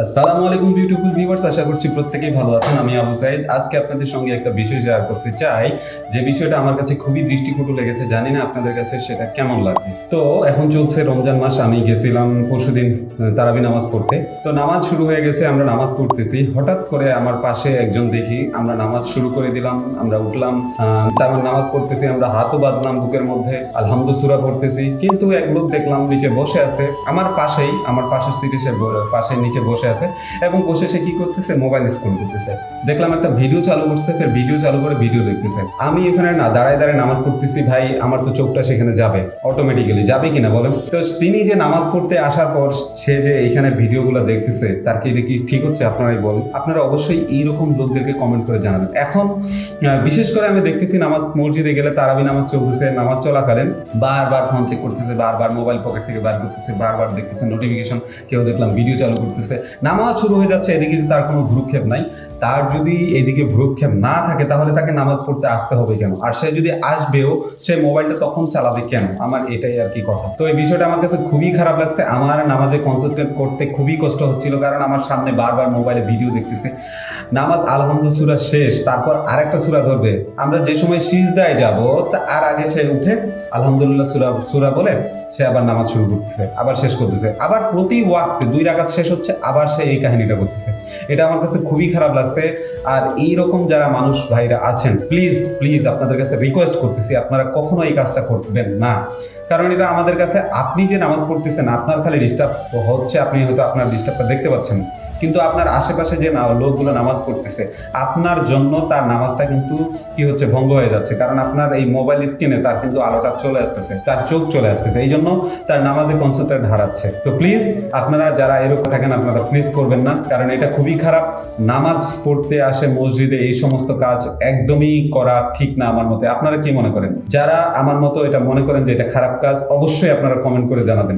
আসসালামু আলাইকুম beautiful viewers, আশা করছি প্রত্যেকেই ভালো আছেন। আমি আবু সাইদ। আজকে আপনাদের সঙ্গে একটা বিষয় শেয়ার করতে চাই, যে বিষয়টা আমার কাছে খুবই দৃষ্টিকটু লেগেছে। জানি না আপনাদের কাছে সেটা কেমন লাগবে। তো এখন চলছে রমজান মাস। আমি গেছিলাম পরশুদিন তারাবি নামাজ পড়তে। তো নামাজ শুরু হয়ে গেছে, আমরা নামাজ পড়তেছি। হঠাৎ করে আমার পাশে একজন দেখি, আমরা নামাজ শুরু করে দিলাম, আমরা উঠলাম, তারপর নামাজ পড়তেছি, আমরা হাতও বাঁধলাম বুকের মধ্যে, আলহামদু সূরা পড়তেছি। কিন্তু এক লোক দেখলাম নিচে বসে আছে, আমার পাশেই, আমার পাশের সিটে সে পাশে নিচে বসে আছে এবং বসে সে কি করতেছে, মোবাইল স্ক্রল করতেছে। দেখলাম একটা ভিডিও চালু করছে, ফের ভিডিও চালু করে ভিডিও দেখতেছে। আমি এখানে না দাঁড়ায় দাঁড়ায় নামাজ পড়তেছি, ভাই আমার তো চোখটা সেখানে যাবে, অটোমেটিক্যালি যাবে কিনা বলেন। তো তিনি যে নামাজ পড়তে আসার পর সে যে এইখানে ভিডিওগুলো দেখতেছে, তার কি এটা কি ঠিক হচ্ছে? আপনারাই বলুন। আপনারা অবশ্যই এইরকম লোকদেরকে কমেন্ট করে জানাবেন। এখন বিশেষ করে আমি দেখতেছি নামাজ মসজিদে গেলে তারাবি নামাজ চলতেছে, নামাজ চলাকালীন বারবার ফোন চেক করতেছে, বারবার মোবাইল পকেট থেকে বার করতেছে, বারবার দেখতেছে নোটিফিকেশন, কেউ দেখলাম ভিডিও চালু করতেছে। নামাজ শুরু হয়ে যাচ্ছে, এদিকে তার কোনো ভ্রুক্ষেপ নাই। তার যদি এদিকে ভ্রুক্ষেপ না থাকে তাহলে তাকে নামাজ পড়তে আসতে হবে কেন? আর সে যদি আসবেও, সে মোবাইলটা তখন চালাবে কেন? আমার এটাই আর কি কথা। তো এই বিষয়টা আমার কাছে খুবই খারাপ লাগছে। আমার নামাজে কনসেন্ট্রেট করতে খুবই কষ্ট হচ্ছিল, কারণ আমার সামনে বারবার মোবাইলে ভিডিও দেখতেছে। নামাজ আলহামদু সূরা শেষ, তারপর আরেকটা সূরা ধরবে। আমরা যে সময় সিজদায় যাব তার আগে সে উঠে আলহামদুলিল্লাহ সূরা বলে সে আবার নামাজ শুরু করতেছে, আবার শেষ করতেছে, আবার প্রতি ওয়াক্তে 2 রাকাত শেষ হচ্ছে, আবার সে এই কাহিনীটা করতেছে। এটা আমার কাছে খুবই খারাপ লাগছে। আর এইরকম যারা মানুষ ভাইরা আছেন, প্লিজ প্লিজ আপনাদের কাছে রিকোয়েস্ট করতেছি, আপনারা কখনো এই কাজটা করবেন না। কারণ এটা আমাদের কাছে, আপনি যে নামাজ পড়তেছেন আপনার খালি ডিস্টার্ব হচ্ছে, আপনি হয়তো আপনার ডিস্টার্বটা দেখতে পাচ্ছেন, কিন্তু আপনার আশেপাশে যে লোকগুলো নামাজ পড়তেছে, আপনার জন্য তার নামাজটা কিন্তু কি হচ্ছে, ভঙ্গ হয়ে যাচ্ছে। কারণ আপনার এই মোবাইল স্ক্রিনে তার কিন্তু আলোটা চলে আসতেছে, তার চোখ চলে আসতেছে, এই জন্য তার নামাজে কনসেন্ট্রেট হারাচ্ছে। তো প্লিজ আপনারা যারা এরকম থাকেন, আপনারা প্লিজ করবেন না, কারণ এটা খুবই খারাপ। নামাজ পড়তে আসে মসজিদে, এই সমস্ত কাজ একদমই করা ঠিক না আমার মতে। আপনারা কি মনে করেন? যারা আমার মতো এটা মনে করেন যে এটা খারাপ কাজ, অবশ্যই আপনারা কমেন্ট করে জানাবেন।